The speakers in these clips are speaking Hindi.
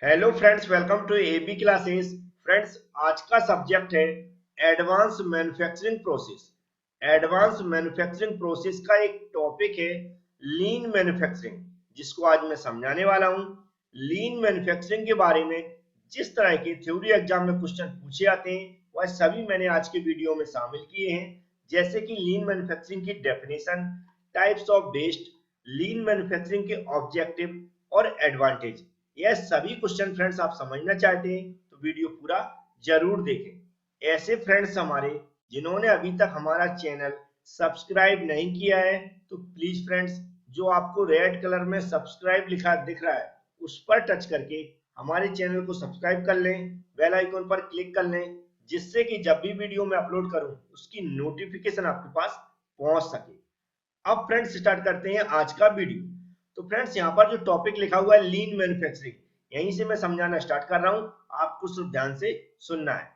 Hello friends, welcome to AB classes. Friends, आज का सब्जेक्ट है advance manufacturing process. Advance manufacturing process का एक टॉपिक है लीन मैन्युफैक्चरिंग, जिसको आज मैं समझाने वाला हूं। लीन मैन्युफैक्चरिंग के बारे में जिस तरह के थ्योरी एग्जाम में क्वेश्चन पूछे जाते हैं वह सभी मैंने आज के वीडियो में शामिल किए हैं। जैसे कि लीन मैन्युफैक्चरिंग की definition, types of waste, lean manufacturing के ऑब्जेक्टिव और एडवांटेज। यह सभी क्वेश्चन फ्रेंड्स आप समझना चाहते हैं तो वीडियो पूरा जरूर देखें। ऐसे फ्रेंड्स हमारे जिन्होंने अभी तक हमारा चैनल सब्सक्राइब नहीं किया है तो प्लीज फ्रेंड्स, जो आपको रेड कलर में सब्सक्राइब लिखा दिख रहा है उस पर टच करके हमारे चैनल को सब्सक्राइब कर लें, बेल आइकन पर क्लिक कर लें, जिससे कि जब भी वीडियो मैं अपलोड करूं उसकी नोटिफिकेशन आपके पास पहुंच सके। अब फ्रेंड्स स्टार्ट करते हैं आज का वीडियो। तो फ्रेंड्स, यहाँ पर जो टॉपिक लिखा हुआ है लीन मैन्युफैक्चरिंग, यहीं से मैं समझाना स्टार्ट कर रहा हूँ, आपको सिर्फ ध्यान से सुनना है।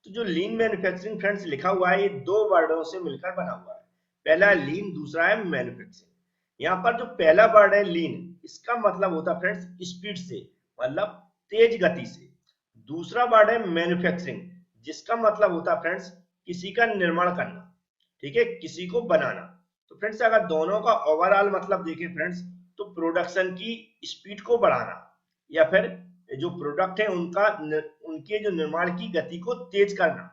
तो जो लीन मैन्युफैक्चरिंग फ्रेंड्स लिखा हुआ है ये दो वर्डों से मिलकर बना हुआ है। पहला है लीन, दूसरा है मैन्युफैक्चरिंग। यहाँ पर जो पहला वर्ड है लीन, इसका मतलब होता है फ्रेंड्स स्पीड से, मतलब तेज गति से। दूसरा वर्ड है मैन्युफैक्चरिंग, जिसका मतलब होता है फ्रेंड्स किसी का निर्माण करना, ठीक है, किसी को बनाना। तो फ्रेंड्स, अगर दोनों का ओवरऑल मतलब देखें फ्रेंड्स, तो प्रोडक्शन की स्पीड को बढ़ाना या फिर जो प्रोडक्ट है उनके जो निर्माण की गति को तेज करना,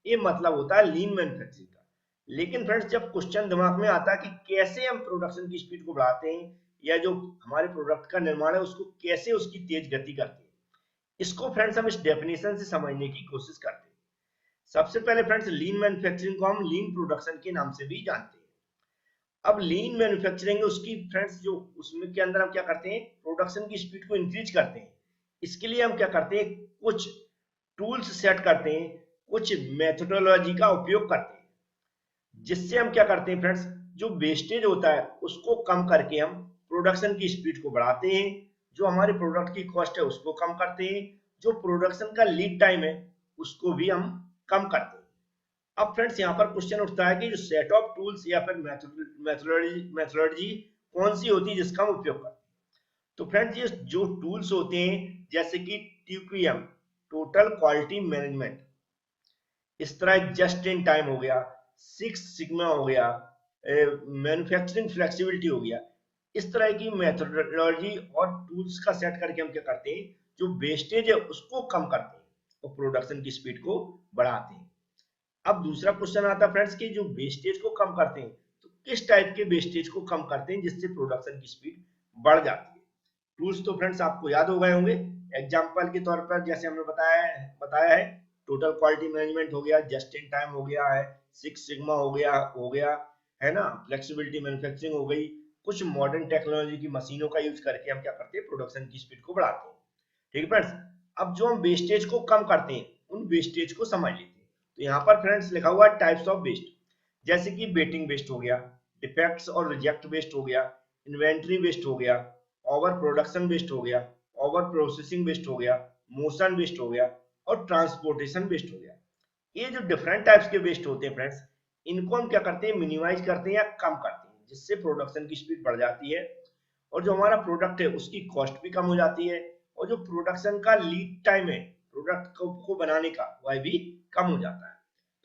ये मतलब होता है लीन मैन्युफैक्चरिंग का। लेकिन फ्रेंड्स, जब क्वेश्चन दिमाग में आता है कि कैसे हम प्रोडक्शन की स्पीड को बढ़ाते हैं या जो हमारे प्रोडक्ट का निर्माण है उसको कैसे उसकी तेज गति करते हैं, इसको फ्रेंड्स हम इस डेफिनेशन से समझने की कोशिश करते हैं। सबसे पहले फ्रेंड्स, लीन मैन्युफैक्चरिंग को हम लीन प्रोडक्शन के नाम से भी जानते हैं। अब लीन मैन्युफैक्चरिंग है उसकी फ्रेंड्स, जो उसमें के अंदर हम क्या करते हैं, प्रोडक्शन की स्पीड को इंक्रीज करते हैं। इसके लिए हम क्या करते हैं, कुछ टूल्स सेट करते हैं, कुछ मेथोडोलॉजी का उपयोग करते हैं, जिससे हम क्या करते हैं फ्रेंड्स, जो वेस्टेज होता है उसको कम करके हम प्रोडक्शन की स्पीड को बढ़ाते हैं, जो हमारे प्रोडक्ट की कॉस्ट है उसको कम करते हैं, जो प्रोडक्शन का लीड टाइम है उसको भी हम कम करते हैं। अब फ्रेंड्स, यहाँ पर क्वेश्चन उठता है कि जो सेट ऑफ टूल्स या फिर मेथोडोलॉजी कौन सी होती है जिसका हम उपयोग करते हैं। तो फ्रेंड्स, ये जो टूल्स होते हैं जैसे कि TQM, टोटल क्वालिटी मैनेजमेंट, इस तरह जस्ट इन टाइम हो गया, सिक्स सिग्मा हो गया, मैन्युफैक्चरिंग फ्लेक्सिबिलिटी हो गया, इस तरह की मेथोडोलॉजी और टूल्स का सेट करके हम क्या करते हैं, जो वेस्टेज है उसको कम करते हैं और प्रोडक्शन की स्पीड को बढ़ाते हैं। अब दूसरा क्वेश्चन आता है फ्रेंड्स कि जो वेस्टेज को कम करते हैं तो किस टाइप के वेस्टेज को कम करते हैं जिससे प्रोडक्शन की स्पीड बढ़ जाती है। टूल्स तो फ्रेंड्स आपको याद हो गए होंगे। एग्जांपल के तौर पर जैसे हमने बताया है, टोटल क्वालिटी मैनेजमेंट हो गया, जस्ट इन टाइम हो गया है, सिक्स सिग्मा हो गया है ना, फ्लेक्सिबिलिटी मैन्युफैक्चरिंग हो गई। कुछ मॉडर्न टेक्नोलॉजी की मशीनों का यूज करके हम क्या करते हैं, प्रोडक्शन की स्पीड को बढ़ाते हैं। ठीक है फ्रेंड्स, अब जो हम वेस्टेज को कम करते हैं उन वेस्टेज को समझ लेते हैं। तो यहाँ पर फ्रेंड्स लिखा हुआ है टाइप्स ऑफ वेस्ट, जैसे कि बेटिंग वेस्ट हो गया, डिफेक्ट्स और रिजेक्ट वेस्ट हो गया, इन्वेंट्री वेस्ट हो गया, ओवर प्रोडक्शन वेस्ट हो गया, ओवर प्रोसेसिंग वेस्ट हो गया, मोशन वेस्ट हो गया और ट्रांसपोर्टेशन वेस्ट हो गया। ये जो डिफरेंट टाइप्स के वेस्ट होते हैं फ्रेंड्स, इनको हम क्या करते हैं, मिनिमाइज करते हैं या कम करते हैं, जिससे प्रोडक्शन की स्पीड बढ़ जाती है और जो हमारा प्रोडक्ट है उसकी कॉस्ट भी कम हो जाती है और जो प्रोडक्शन का लीड टाइम है प्रोडक्ट को बनाने का वह भी कम हो जाता है।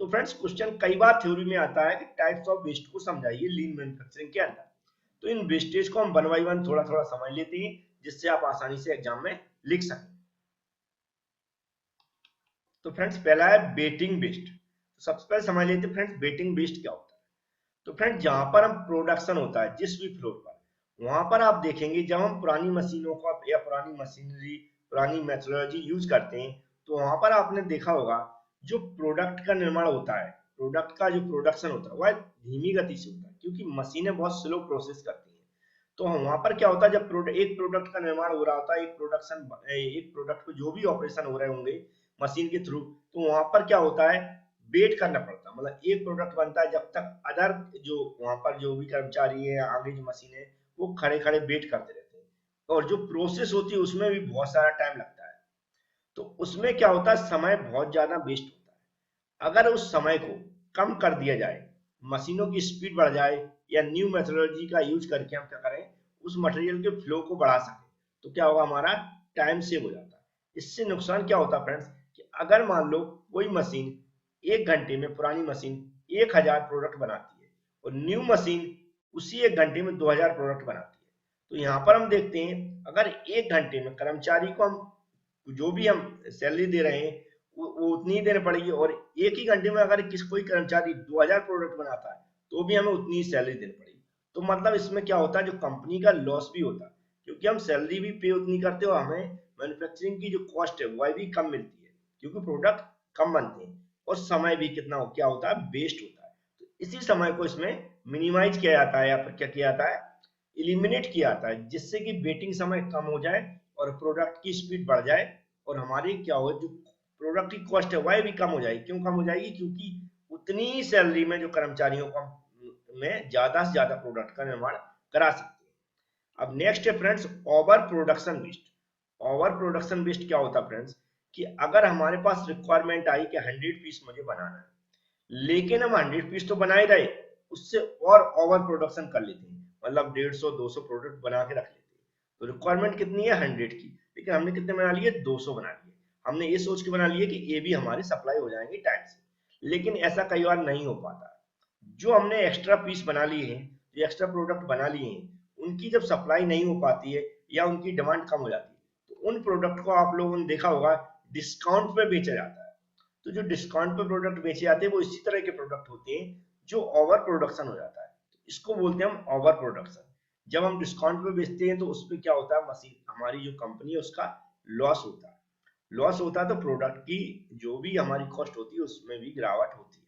तो फ्रेंड्स, क्वेश्चन कई बार थ्योरी में आता है कि टाइप्स ऑफ वेस्ट को समझाइए लीन मैन्युफैक्चरिंग के अंदर। तो इन वेस्टेज को हम वन बाई वन थोड़ा थोड़ा समझ लेते हैं, जिससे आप आसानी से एग्जाम में लिख सकें। तो फ्रेंड्स, पहला है बेटिंग वेस्ट। तो सबसे पहले समझ लेते हैं फ्रेंड्स बेटिंग वेस्ट क्या होता है। तो फ्रेंड, जहां पर हम प्रोडक्शन होता है जिस भी फ्लोर पर, वहां पर आप देखेंगे जब हम पुरानी मशीनों का या पुरानी मशीनरी, पुरानी मेथोडोलॉजी यूज करते हैं, तो वहां पर आपने देखा होगा जो प्रोडक्ट का निर्माण होता है, प्रोडक्ट का जो प्रोडक्शन होता है वह धीमी गति से होता है, क्योंकि मशीनें बहुत स्लो प्रोसेस करती हैं। तो वहां पर क्या होता है, जब एक प्रोडक्ट का निर्माण हो रहा होता है, एक प्रोडक्ट को जो भी ऑपरेशन हो रहे होंगे मशीन के थ्रू, तो वहां पर क्या होता है, वेट करना पड़ता है। मतलब एक प्रोडक्ट बनता है जब तक अदर जो वहां पर जो भी कर्मचारी है, आगे जो मशीन है, वो खड़े खड़े वेट करते रहते हैं और जो प्रोसेस होती है उसमें भी बहुत सारा टाइम लगता है। तो उसमें क्या होता है, समय बहुत ज्यादा वेस्ट होता है। अगर उस समय को कम कर दिया जाए, मशीनों की स्पीड बढ़ जाए या न्यू मेथोडोलॉजी का यूज करके हम क्या करें, उस मटेरियल के फ्लो को बढ़ा सकें, तो क्या होगा, हमारा टाइम सेव हो जाता है। इससे नुकसान क्या होता है फ्रेंड्स कि अगर मान लो कोई मशीन 1 घंटे में, पुरानी मशीन 1000 प्रोडक्ट बनाती है और न्यू मशीन उसी 1 घंटे में 2000 प्रोडक्ट बनाती है, तो यहाँ पर हम देखते हैं अगर 1 घंटे में कर्मचारी को हम जो भी हम सैलरी दे रहे हैं वो उतनी ही देनी पड़ेगी, और एक ही घंटे में अगर कोई कर्मचारी 2000 प्रोडक्ट बनाता है तो भी हमें उतनी ही सैलरी देनी पड़ेगी। तो मतलब इसमें क्या होता है, जो कंपनी का लॉस भी होता है, क्योंकि हम सैलरी भी पे उतनी करते हो, हमें मैन्युफैक्चरिंग की जो कॉस्ट है वह भी कम मिलती है क्योंकि प्रोडक्ट कम बनते हैं, और समय भी कितना क्या होता है, वेस्ट होता है। तो इसी समय को इसमें मिनिमाइज किया जाता है या फिर क्या किया जाता है, इलिमिनेट किया जाता है, जिससे कि वेटिंग समय कम हो जाए और प्रोडक्ट की स्पीड बढ़ जाए, और हमारी क्या हो, जो प्रोडक्ट की कॉस्ट है वह भी कम हो जाएगी। क्यों कम हो जाएगी, क्योंकि उतनी ही सैलरी में जो कर्मचारियों को में ज्यादा से ज्यादा प्रोडक्ट का निर्माण करा सकते हैं। अब नेक्स्ट है friends over production waste. Over production waste क्या होता है फ्रेंड्स कि अगर हमारे पास रिक्वायरमेंट आई कि 100 पीस मुझे बनाना है, लेकिन हम 100 पीस तो बना ही रहे, उससे और ओवर प्रोडक्शन कर लेते हैं, मतलब 150-200 प्रोडक्ट बना के रख लेते हैं। तो रिक्वायरमेंट कितनी है 100 की, लेकिन हमने कितने बना लिए, 200 बना लिए। हमने ये सोच के बना लिए कि ये भी हमारे सप्लाई हो जाएंगे टाइम से, लेकिन ऐसा कई बार नहीं हो पाता। जो हमने एक्स्ट्रा पीस बना लिए हैं, जो एक्स्ट्रा प्रोडक्ट बना लिए हैं, उनकी जब सप्लाई नहीं हो पाती है या उनकी डिमांड कम हो जाती है, तो उन प्रोडक्ट को आप लोगों ने देखा होगा डिस्काउंट पे बेचा जाता है। तो जो डिस्काउंट पे प्रोडक्ट बेचे जाते हैं वो इसी तरह के प्रोडक्ट होते हैं जो ओवर प्रोडक्शन हो जाता है, तो इसको बोलते हैं हम ओवर प्रोडक्शन। जब हम डिस्काउंट पे बेचते हैं तो उसमें क्या होता है, मशीन हमारी जो कंपनी है उसका लॉस होता है। लॉस होता है तो प्रोडक्ट की जो भी हमारी कॉस्ट होती है उसमें भी गिरावट होती है,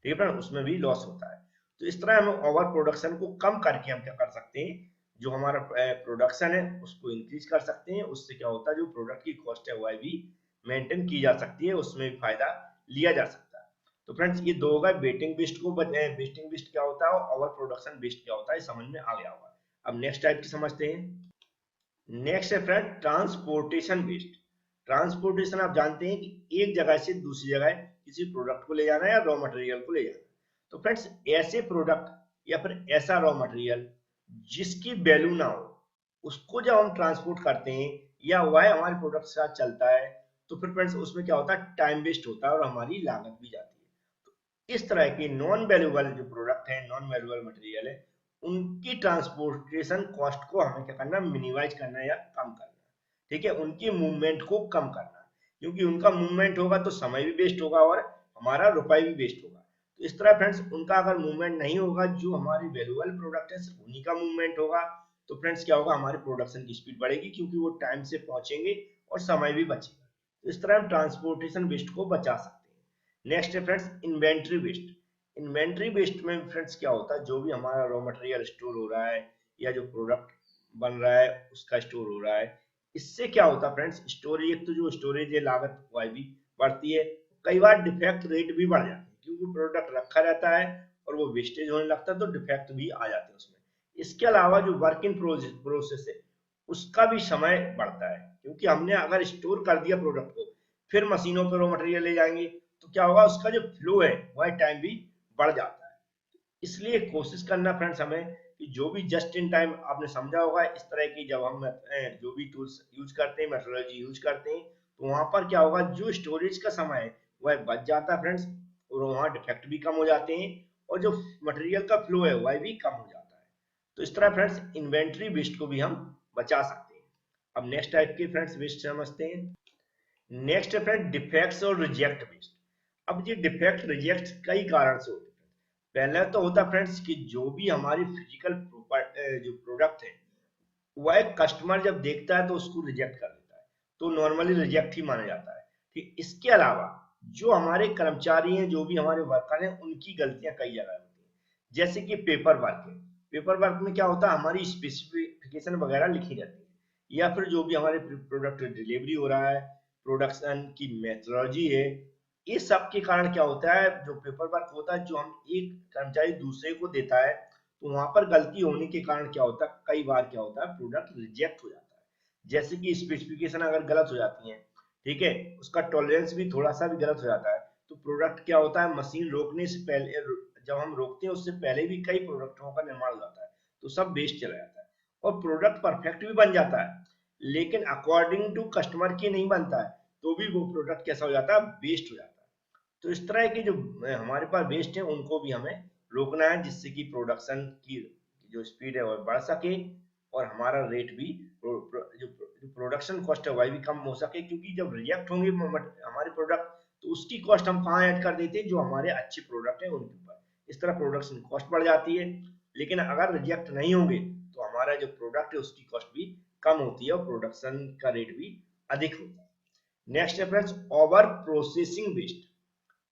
ठीक है, उसमें भी लॉस होता है। तो इस तरह हम ओवर प्रोडक्शन को कम करके हम क्या कर सकते हैं, जो हमारा प्रोडक्शन है उसको इंक्रीज कर सकते हैं। उससे क्या होता है, जो प्रोडक्ट की कॉस्ट है वह भी मेंटेन की जा सकती है, उसमें भी फायदा लिया जा सकता है। तो फ्रेंड्स ये दो होगा, वेटिंग बेस्ड को वेस्टिंग बेस्ड क्या होता है, ओवर प्रोडक्शन बेस्ड क्या होता है, समझ में आ गया होगा। अब नेक्स्ट टाइप की समझते हैं। नेक्स्ट है फ्रेंड ट्रांसपोर्टेशन वेस्ट। ट्रांसपोर्टेशन आप जानते हैं कि एक जगह से दूसरी जगह किसी प्रोडक्ट को ले जाना या रॉ मटेरियल को ले जाना। तो फ्रेंड्स ऐसे प्रोडक्ट या फिर ऐसा रॉ मटेरियल जिसकी वैल्यू ना हो, उसको जब हम ट्रांसपोर्ट करते हैं या वह हमारे प्रोडक्ट के साथ चलता है, तो फिर फ्रेंड्स उसमें क्या होता है, टाइम वेस्ट होता है और हमारी लागत भी जाती है। इस तरह के नॉन वैल्यूएबल जो प्रोडक्ट है, नॉन वैल्यूएबल मटेरियल है, उनकी ट्रांसपोर्टेशन कॉस्ट को हमें क्या करना, मिनिमाइज करना या कम करना, ठीक है, उनकी मूवमेंट को कम करना, क्योंकि उनका मूवमेंट होगा तो समय भी वेस्ट होगा और हमारा रुपए भी वेस्ट होगा। तो इस तरह फ्रेंड्स उनका अगर मूवमेंट नहीं होगा, जो हमारे वैल्यूएबल प्रोडक्ट है सिर्फ उन्हीं का मूवमेंट होगा, तो फ्रेंड्स क्या होगा, हमारे प्रोडक्शन की स्पीड बढ़ेगी क्योंकि वो टाइम से पहुंचेंगे और समय भी बचेगा। तो इस तरह हम ट्रांसपोर्टेशन वेस्ट को बचा सकते हैं। नेक्स्ट है friends inventory waste. Inventory waste में फ्रेंड्स क्या होता है, जो भी हमारा रॉ मटेरियल स्टोर हो रहा है या जो प्रोडक्ट बन रहा है उसका स्टोर हो रहा है, इससे क्या होता है फ्रेंड्स, स्टोरेज, एक तो जो स्टोरेज है लागत वह भी बढ़ती है, कई बार डिफेक्ट रेट भी बढ़ जाते हैं क्योंकि प्रोडक्ट रखा रहता है और वो वेस्टेज होने लगता है तो डिफेक्ट भी आ जाते हैं उसमें। इसके अलावा जो वर्क इन प्रोसेस है उसका भी समय बढ़ता है, क्योंकि हमने अगर स्टोर कर दिया प्रोडक्ट को, फिर मशीनों पर रॉ मटेरियल ले जाएंगे तो क्या होगा, उसका जो फ्लो है वह टाइम भी बढ़ जाता है। इसलिए कोशिश करना फ्रेंड्स हमें कि जो भी जस्ट इन टाइम, आपने समझा होगा इस तरह की जब हम जो भी टूल्स यूज करते हैं, मेट्रोलॉजी यूज करते हैं, तो वहां पर क्या होगा, जो स्टोरेज का समय है वह बच जाता है फ्रेंड्स, और वहां डिफेक्ट भी कम हो जाते हैं और जो मटेरियल का फ्लो है वह भी कम हो जाता है। तो इस तरह फ्रेंड्स इन्वेंट्री वेस्ट को भी हम बचा सकते हैं। अब नेक्स्ट टाइप के फ्रेंड्स वेस्ट समझते हैं। नेक्स्ट है फ्रेंड डिफेक्ट्स और रिजेक्ट वेस्ट। अब ये डिफेक्ट रिजेक्ट कई कारण से होते हैं। पहले तो होता फ्रेंड्स कि जो भी हमारी फिजिकल जो प्रोडक्ट है वह एक कस्टमर जब देखता है तो उसको रिजेक्ट कर देता है, तो नॉर्मली रिजेक्ट ही माना जाता है। ठीक, इसके अलावा जो हमारे कर्मचारी हैं, जो भी हमारे वर्कर हैं, उनकी गलतियां कई जगह होती हैं, जैसे कि पेपर वर्क है। पेपर वर्क में क्या होता है, हमारी स्पेसिफिकेशन वगैरह लिखी रहती है, या फिर जो भी हमारे प्रोडक्ट डिलीवरी हो रहा है, प्रोडक्शन की मेथोलॉजी है, ये सब के कारण क्या होता है, जो पेपर वर्क होता है जो हम एक कर्मचारी दूसरे को देता है, तो वहां पर गलती होने के कारण क्या होता है, कई बार क्या होता है, प्रोडक्ट रिजेक्ट हो जाता है। जैसे कि स्पेसिफिकेशन अगर गलत हो जाती है, ठीक है, उसका टॉलरेंस भी थोड़ा सा भी गलत हो जाता है, तो प्रोडक्ट क्या होता है, मशीन रोकने से पहले, जब हम रोकते हैं उससे पहले भी कई प्रोडक्टों का निर्माण हो जाता है, तो सब वेस्ट चला जाता है। और प्रोडक्ट परफेक्ट भी बन जाता है, लेकिन अकॉर्डिंग टू कस्टमर की नहीं बनता है, तो भी वो प्रोडक्ट कैसा हो जाता है, वेस्ट हो जाता है। तो इस तरह की जो हमारे पास वेस्ट है उनको भी हमें रोकना है, जिससे कि प्रोडक्शन की जो स्पीड है वो बढ़ सके और हमारा रेट भी जो प्रोडक्शन कॉस्ट है वह भी कम हो सके, क्योंकि जब रिजेक्ट होंगे हमारे प्रोडक्ट तो उसकी कॉस्ट हम कहाँ ऐड कर देते हैं, जो हमारे अच्छे प्रोडक्ट है उनके ऊपर। इस तरह प्रोडक्शन कॉस्ट बढ़ जाती है। लेकिन अगर रिजेक्ट नहीं होंगे तो हमारा जो प्रोडक्ट है उसकी कॉस्ट भी कम होती है और प्रोडक्शन का रेट भी अधिक होता है। नेक्स्ट है friends over processing waste.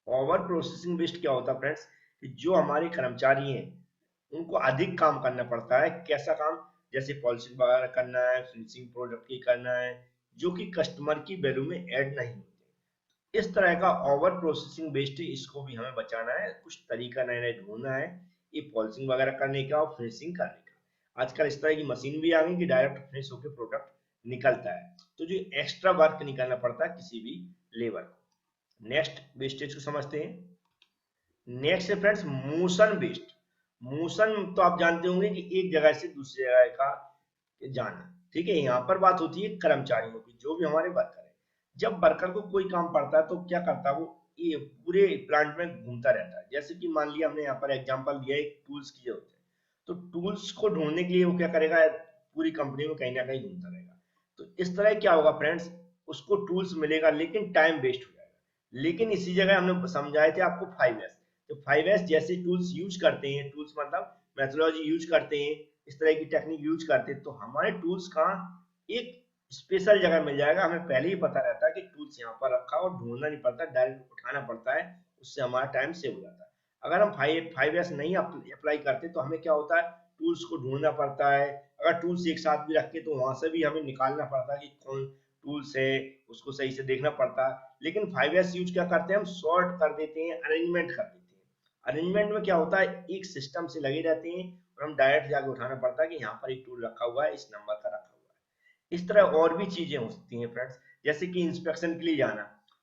Over processing waste क्या होता है फ्रेंड्स, कि जो हमारे कर्मचारी हैं उनको अधिक काम करना पड़ता है। कैसा काम, जैसे पॉलिशिंग वगैरह करना है, फिनिशिंग प्रोडक्ट की करना है, जो कि कस्टमर की वैल्यू में ऐड नहीं होते। इस तरह का ओवर प्रोसेसिंग वेस्ट है, इसको भी हमें बचाना है। कुछ तरीका नए नए ढूंढना है ये पॉलिशिंग वगैरह करने का और फिनिशिंग करने का। आजकल इस तरह की मशीन भी आ गई कि डायरेक्ट फिनिश होकर प्रोडक्ट निकलता है, तो जो एक्स्ट्रा वर्क नहीं करना पड़ता है किसी भी लेबर को। नेक्स्ट वेस्टेज को समझते हैं। नेक्स्ट है फ्रेंड्स मोशन वेस्ट। मोशन तो आप जानते होंगे कि एक जगह से दूसरी जगह का जाना, ठीक है। यहाँ पर बात होती है कर्मचारियों की, जो भी हमारे वर्कर है। जब वर्कर को कोई काम पड़ता है तो क्या करता है वो, ये पूरे प्लांट में घूमता रहता है। जैसे कि मान लिया हमने यहाँ पर एग्जांपल दिया एक टूल्स की जरूरत है, तो टूल्स को ढूंढने के लिए वो क्या करेगा, पूरी कंपनी में कहीं ना कहीं घूमता रहेगा। तो इस तरह क्या होगा फ्रेंड्स, उसको टूल्स मिलेगा लेकिन टाइम वेस्ट हो जाएगा। लेकिन इसी जगह हमने समझाए थे आपको 5S। तो 5S जैसे टूल्स यूज करते हैं, टूल्स मतलब मेथोडोलॉजी यूज करते हैं, इस तरह की टेक्निक यूज करते हैं, तो हमारे टूल्स का एक स्पेशल जगह मिल जाएगा। हमें पहले ही पता रहता है कि टूल्स यहाँ पर रखा और ढूंढना नहीं पड़ता, डायरेक्ट उठाना पड़ता है, उससे हमारा टाइम सेव हो जाता है। अगर हम 5S नहीं अप्लाई करते तो हमें क्या होता है, टूल्स को ढूंढना पड़ता है। अगर टूल्स एक साथ भी रखे तो वहां से भी हमें निकालना पड़ता है कि कौन टूल्स है, उसको सही से देखना पड़ता है। लेकिन 5S यूज क्या करते हैं, हम सॉर्ट कर देते हैं, अरेंजमेंट कर देते हैं। अरेंजमेंट में क्या होता है, एक सिस्टम से लगे रहते हैं और हम डायरेक्ट जाके उठाना पड़ता है कि यहाँ पर एक टूल रखा हुआ है, इस नंबर का रखा हुआ है। इस तरह और भी चीजें होती हैं फ्रेंड्स, जैसे कि इंस्पेक्शन के लिए जाना।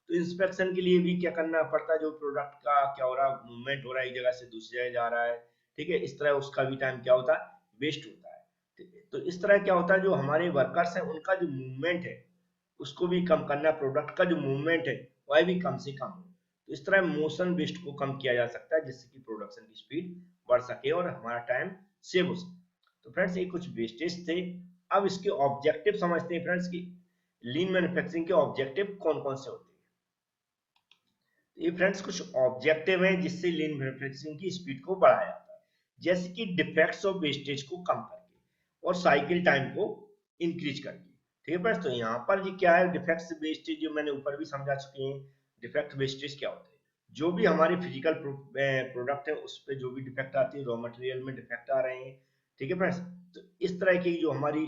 तो इंस्पेक्शन के लिए भी क्या करना पड़ता है, जो प्रोडक्ट का क्या हो रहा है, मूवमेंट हो रहा है, एक जगह से दूसरी जगह जा रहा है, ठीक है। इस तरह उसका भी टाइम क्या होता है, वेस्ट होता है। ठीक है? तो इस तरह क्या होता है, जो हमारे वर्कर्स हैं उनका जो मूवमेंट है उसको भी कम करना, प्रोडक्ट का जो मूवमेंट है वह भी कम से कम हो। तो इस तरह मोशन वेस्ट को कम किया जा सकता है, जिससे कि प्रोडक्शन की स्पीड बढ़ सके और हमारा टाइम सेव हो सके। तो फ्रेंड्स ये कुछ वेस्टेज थे। अब इसके ऑब्जेक्टिव समझते हैं फ्रेंड्स की लीन मैन्युफैक्चरिंग के ऑब्जेक्टिव कौन कौन से होते हैं। तो ये फ्रेंड्स कुछ ऑब्जेक्टिव हैं जिससे लीन मैन्युफैक्चरिंग की स्पीड को बढ़ाया जाता है, जैसे कि डिफेक्ट्स और वेस्टेज को कम करके और साइकिल टाइम को इंक्रीज करके। ठीक है फ्रेंड्स, तो यहाँ पर जी क्या है, डिफेक्ट्स वेस्टेज जो मैंने ऊपर भी समझा चुके हैं। डिफेक्ट वेस्टेज क्या होते हैं, जो भी हमारे फिजिकल प्रोडक्ट है उस पर जो भी डिफेक्ट आती है, रॉ मटेरियल में डिफेक्ट आ रहे हैं, ठीक है फ्रेंड्स। तो इस तरह की जो हमारी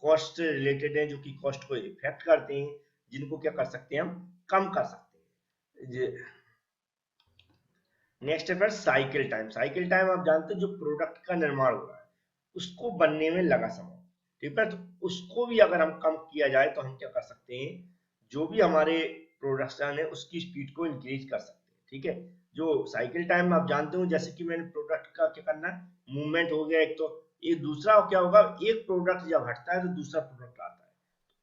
कॉस्ट रिलेटेड है, जो कि कॉस्ट को इफेक्ट करते हैं, जिनको क्या कर सकते हैं, हम कम कर सकते हैं। नेक्स्ट है फिर साइकिल टाइम। साइकिल टाइम आप जानते हैं, जो प्रोडक्ट का निर्माण हो रहा है उसको बनने में लगा समय, ठीक है। तो उसको भी अगर हम कम किया जाए तो हम क्या कर सकते हैं, जो भी हमारे प्रोडक्शन है उसकी स्पीड को इंक्रीज कर सकते हैं, ठीक है। जो साइकिल टाइम आप जानते हो, जैसे कि मैंने प्रोडक्ट का क्या करना है, मूवमेंट हो गया एक, तो एक दूसरा क्या होगा, एक प्रोडक्ट जब हटता है तो दूसरा प्रोडक्ट आता है,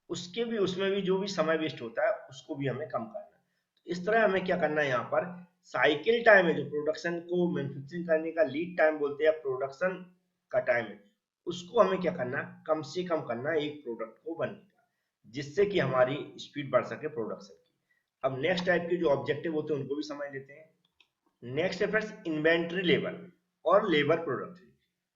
उसके भी उसमें भी जो भी समय वेस्ट होता है उसको भी हमें कम करना है। तो इस तरह हमें क्या करना है, यहाँ पर साइकिल टाइम है, जो प्रोडक्शन को मैन्युफैक्चरिंग करने का लीड टाइम बोलते हैं, प्रोडक्शन का टाइम है, उसको हमें क्या करना है, कम से कम करना है एक प्रोडक्ट को बनने का, जिससे कि हमारी स्पीड बढ़ सके प्रोडक्शन की। अब नेक्स्ट टाइप के जो ऑब्जेक्टिव होते हैं उनको भी समझ लेते हैं। नेक्स्ट है फ्रेंड्स इन्वेंट्री लेवल और लेबर प्रोडक्टिविटी।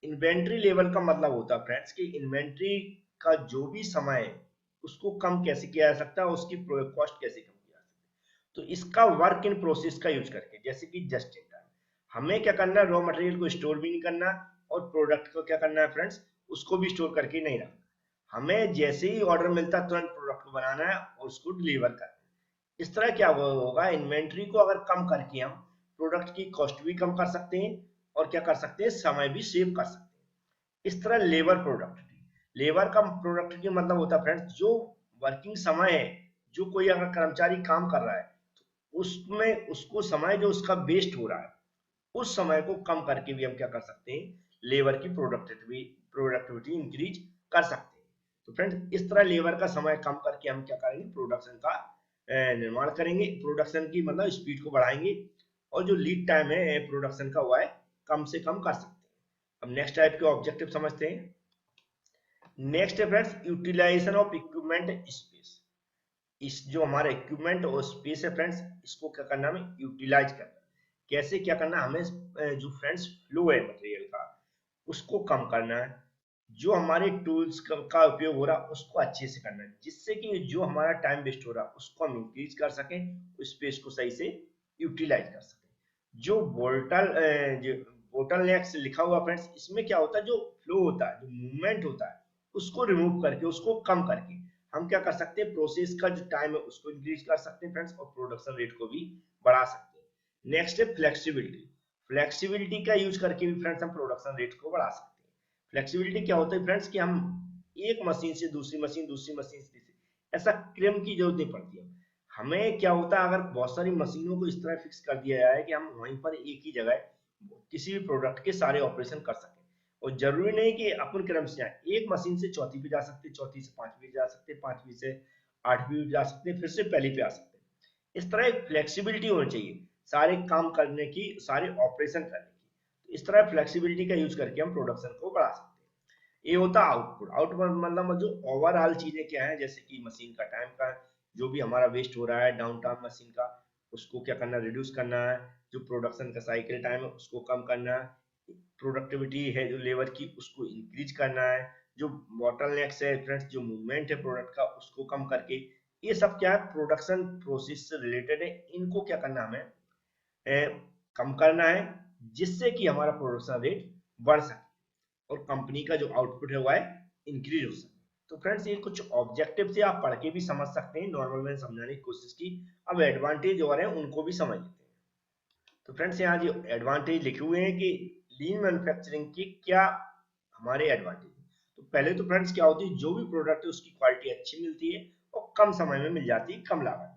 इन्वेंट्री लेवल का मतलब होता है फ्रेंड्स कि इन्वेंट्री का जो भी समय है उसको कम कैसे किया जा सकता है, उसकी कॉस्ट कैसे कम किया जा सकता है। तो इसका वर्क इन प्रोसेस का यूज करके, जैसे कि जस्ट इन टाइम, हमें क्या करना है, रॉ मटेरियल को स्टोर भी नहीं करना और प्रोडक्ट को क्या करना है फ्रेंड्स, उसको भी स्टोर करके नहीं रखना। हमें जैसे ही ऑर्डर मिलता है तुरंत प्रोडक्ट को बनाना है और उसको डिलीवर करना है। इस तरह क्या होगा, इन्वेंट्री को अगर कम करके हम प्रोडक्ट की कॉस्ट भी कम कर सकते हैं और क्या कर सकते हैं, समय भी सेव कर सकते हैं। इस तरह लेबर प्रोडक्टिविटी, लेबर का प्रोडक्टिविटी मतलब होता है फ्रेंड्स, जो वर्किंग समय है, जो कोई अगर कर्मचारी काम कर रहा है तो उसमें उसको समय जो उसका वेस्ट हो रहा है उस समय को कम करके भी हम क्या कर सकते हैं, लेबर की प्रोडक्टिविटी इंक्रीज कर सकते हैं। तो फ्रेंड्स इस तरह लेबर का समय कम करके हम क्या करेंगे, प्रोडक्शन का निर्माण करेंगे, प्रोडक्शन की मतलब स्पीड को बढ़ाएंगे, और जो लीड टाइम है प्रोडक्शन का हुआ है कम से कम कर सकते हैं। अब नेक्स्ट टाइप के ऑब्जेक्टिव समझते हैं। नेक्स्ट है friends utilization of equipment space. इस जो हमारा इक्विपमेंट और स्पेस है फ्रेंड्स, इसको क्या करना, हमें यूटिलाइज करना। कैसे क्या करना, हमें जो फ्रेंड्स फ्लो है मटेरियल का उसको कम करना है, जो हमारे टूल्स का उपयोग हो रहा है उसको अच्छे से करना है, जिससे कि जो हमारा टाइम वेस्ट हो रहा है उसको हम इंक्रीज कर सकें, स्पेस को सही से यूटिलाइज कर सकें। जो बोटल नेक्स लिखा हुआ फ्रेंड्स, इसमें क्या होता है, जो फ्लो होता है, जो मूवमेंट होता है, उसको रिमूव करके, उसको कम करके हम क्या कर सकते हैं, प्रोसेस का जो टाइम है उसको इंक्रीज कर सकते हैं फ्रेंड्स, और प्रोडक्शन रेट को भी बढ़ा सकते हैं। नेक्स्ट है फ्लेक्सिबिलिटी। फ्लेक्सिबिलिटी का यूज करके भी फ्रेंड्स हम प्रोडक्शन रेट को बढ़ा सकते हैं। फ्लेक्सिबिलिटी क्या होता है फ्रेंड्स, कि हम एक मशीन से दूसरी मशीन, दूसरी मशीन से तीसरी, ऐसा क्रम की जरूरत नहीं पड़ती है। हमें क्या होता है, अगर बहुत सारी मशीनों को इस तरह फिक्स कर दिया जाए कि हम वहीं पर एक ही जगह किसी भी प्रोडक्ट के सारे ऑपरेशन कर सकें, और जरूरी नहीं कि अपन क्रम से जाए, एक मशीन से चौथी पे जा सकते, चौथी से पांचवी जा सकते, पांचवी से आठवीं पे जा सकते, फिर से पहली पे आ सकते। इस तरह एक फ्लेक्सिबिलिटी होनी चाहिए सारे काम करने की, सारे ऑपरेशन करने की। इस तरह फ्लेक्सिबिलिटी का यूज करके हम प्रोडक्शन को बढ़ा सकते हैं। ये होता है आउटपुट। आउटपुट मतलब जो ओवरऑल चीजें क्या है, जैसे कि मशीन का टाइम का जो भी हमारा वेस्ट हो रहा है डाउन टाइम मशीन का, उसको क्या करना, रिड्यूस करना है। जो प्रोडक्शन का साइकिल टाइम है उसको कम करना है। प्रोडक्टिविटी है जो लेबर की उसको इंक्रीज करना है। जो बॉटलनेक्स है फ्रेंड्स, जो मूवमेंट है प्रोडक्ट का उसको कम करके, ये सब क्या है, प्रोडक्शन प्रोसेस से रिलेटेड है। इनको क्या करना, हमें कम करना है, जिससे कि हमारा प्रोडक्शन रेट बढ़ सके और कंपनी का जो आउटपुट है वह इंक्रीज हो सके। तो फ्रेंड्स ये कुछ ऑब्जेक्टिव से आप पढ़ के भी समझ सकते हैं, नॉर्मल मैंने समझाने की कोशिश की। अब एडवांटेज और है उनको भी समझ लेते हैं। तो फ्रेंड्स यहाँ जो एडवांटेज लिखे हुए हैं कि लीन मैन्युफैक्चरिंग की क्या हमारे एडवांटेज है। तो पहले तो फ्रेंड्स क्या होती है, जो भी प्रोडक्ट है उसकी क्वालिटी अच्छी मिलती है और कम समय में मिल जाती है, कम लागत।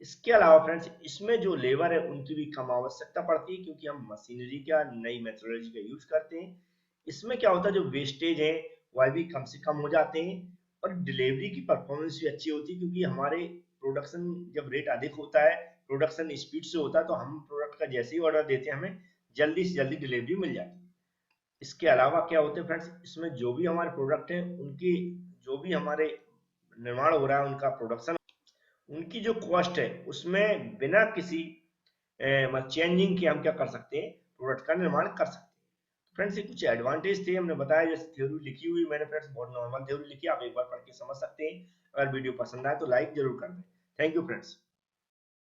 इसके अलावा फ्रेंड्स इसमें जो लेबर है उनकी भी कम आवश्यकता पड़ती है, क्योंकि हम मशीनरी का, नई मेथोडोलॉजी का यूज करते हैं। इसमें क्या होता है, जो वेस्टेज है वह भी कम से कम हो जाते हैं, और डिलीवरी की परफॉर्मेंस भी अच्छी होती है, क्योंकि हमारे प्रोडक्शन जब रेट अधिक होता है, प्रोडक्शन स्पीड से होता है, तो हम प्रोडक्ट का जैसे ही ऑर्डर देते हैं हमें जल्दी से जल्दी डिलीवरी मिल जाती है। इसके अलावा क्या होते हैं फ्रेंड्स, इसमें जो भी हमारे प्रोडक्ट है उनकी, जो भी हमारे निर्माण हो रहा है उनका प्रोडक्शन, उनकी जो कॉस्ट है उसमें बिना किसी चेंजिंग के हम क्या कर सकते हैं, प्रोडक्ट का निर्माण कर सकते हैं। फ्रेंड्स ये कुछ एडवांटेज थे, हमने बताया, जैसे थ्योरी लिखी हुई मैंने फ्रेंड्स, बहुत नॉर्मल थ्योरी लिखी, आप एक बार पढ़ के समझ सकते हैं। अगर वीडियो पसंद आए तो लाइक जरूर कर दें। Thank you friends.